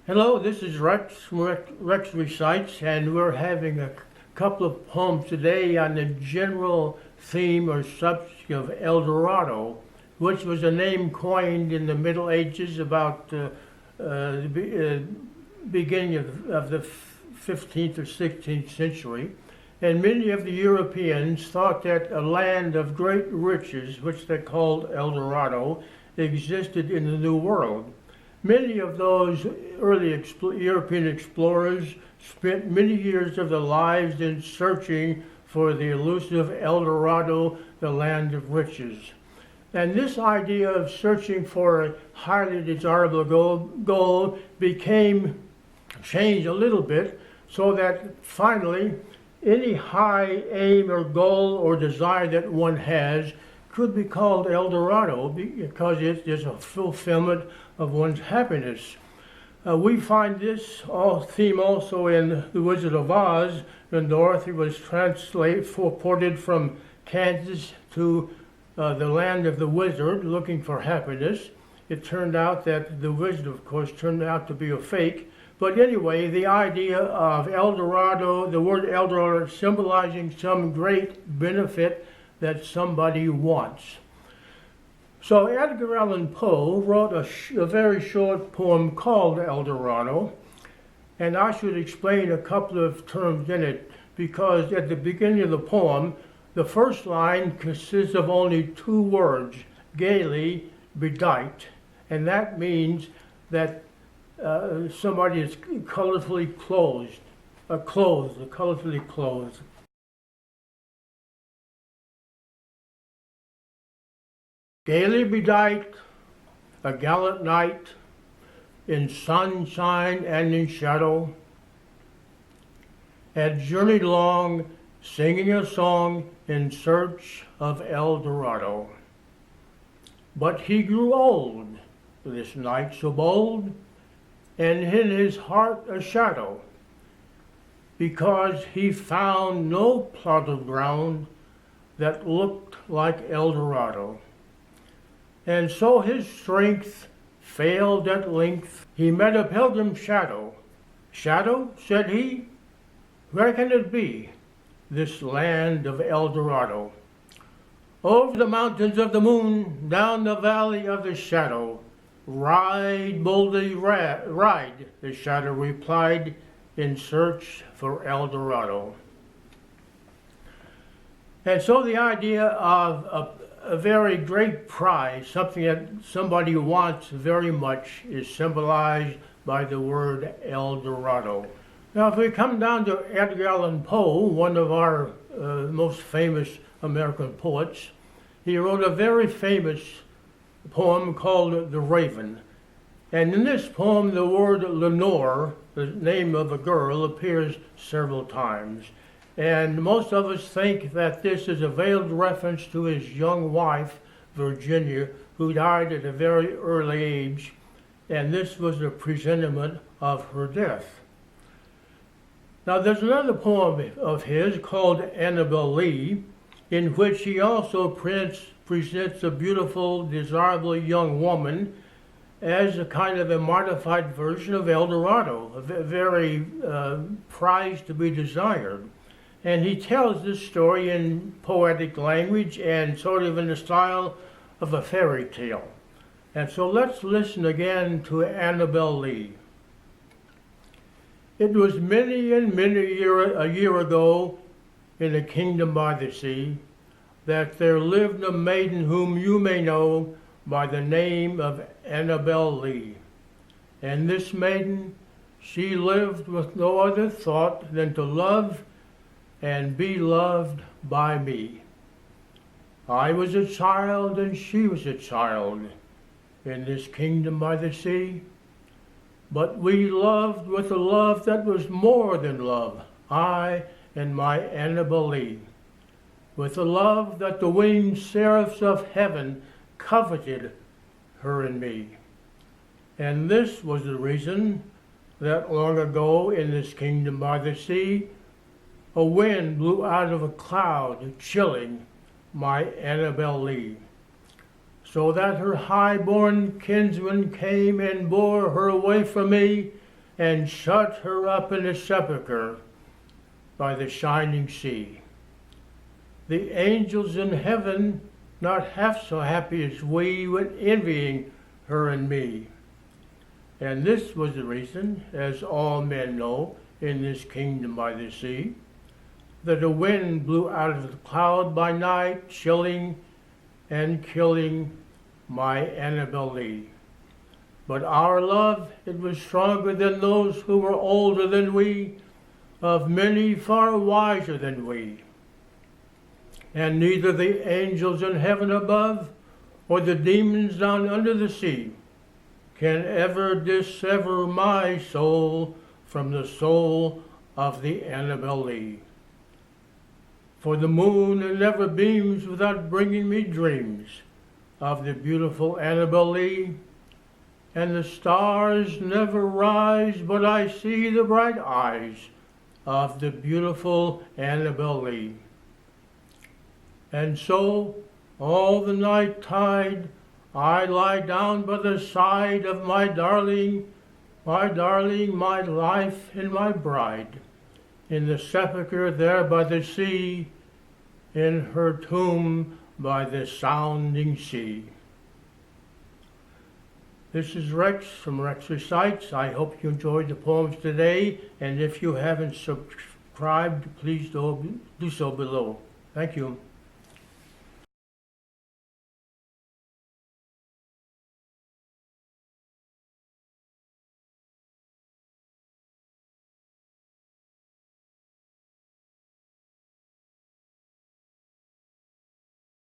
Hello, this is Rex Recites, and we're having a couple of poems today on the general theme or subject of Eldorado, which was a name coined in the Middle Ages about the beginning of the 15th or 16th century. And many of the Europeans thought that a land of great riches, which they called Eldorado, existed in the New World. Many of those early European explorers spent many years of their lives in searching for the elusive Eldorado, the land of riches. And this idea of searching for a highly desirable goal became changed a little bit so that finally any high aim or goal or desire that one has could be called Eldorado because it is a fulfillment of one's happiness. We find this theme also in The Wizard of Oz, when Dorothy was transported from Kansas to the land of the wizard looking for happiness. It turned out that the wizard, of course, turned out to be a fake. But anyway, the idea of Eldorado, the word Eldorado symbolizing some great benefit that somebody wants. So Edgar Allan Poe wrote a very short poem called Eldorado, and I should explain a couple of terms in it because at the beginning of the poem, the first line consists of only two words, gaily bedight, and that means that somebody is colorfully colorfully clothed. Gaily bedight, a gallant knight, in sunshine and in shadow, had journeyed long, singing a song in search of Eldorado. But he grew old, this knight so bold, and in his heart a shadow, because he found no plot of ground that looked like Eldorado. And so his strength failed at length. He met a pilgrim shadow. Shadow, said he, where can it be, this land of Eldorado? Over the mountains of the moon, down the valley of the shadow, ride, boldly ride, the shadow replied, in search for Eldorado. And so the idea of a very great prize, something that somebody wants very much, is symbolized by the word Eldorado. Now, if we come down to Edgar Allan Poe, one of our most famous American poets, he wrote a very famous poem called The Raven. And in this poem, the word Lenore, the name of a girl, appears several times. And most of us think that this is a veiled reference to his young wife, Virginia, who died at a very early age, and this was a presentiment of her death. Now, there's another poem of his called Annabel Lee, in which he also presents a beautiful, desirable young woman as a kind of a modified version of Eldorado, a very prize to be desired. And he tells this story in poetic language and sort of in the style of a fairy tale. And so let's listen again to Annabel Lee. It was many and many a year ago in a kingdom by the sea that there lived a maiden whom you may know by the name of Annabel Lee. And this maiden, she lived with no other thought than to love and be loved by me. I was a child and she was a child in this kingdom by the sea, but we loved with a love that was more than love, I and my Annabel Lee, with a love that the winged seraphs of heaven coveted her and me. And this was the reason that long ago in this kingdom by the sea, a wind blew out of a cloud, chilling my Annabel Lee, so that her high-born kinsman came and bore her away from me and shut her up in a sepulchre by the shining sea. The angels in heaven, not half so happy as we, went envying her and me. And this was the reason, as all men know, in this kingdom by the sea, that the wind blew out of the cloud by night, chilling and killing my Annabel Lee. But our love, it was stronger than those who were older than we, of many far wiser than we. And neither the angels in heaven above, or the demons down under the sea, can ever dissever my soul from the soul of the Annabel Lee. For the moon it never beams without bringing me dreams of the beautiful Annabel Lee, and the stars never rise but I see the bright eyes of the beautiful Annabel Lee. And so, all the night tide, I lie down by the side of my darling, my life and my bride, in the sepulchre there by the sea, in her tomb by the sounding sea. This is Rex from Rex Recites. I hope you enjoyed the poems today, and if you haven't subscribed, please do so below. Thank you.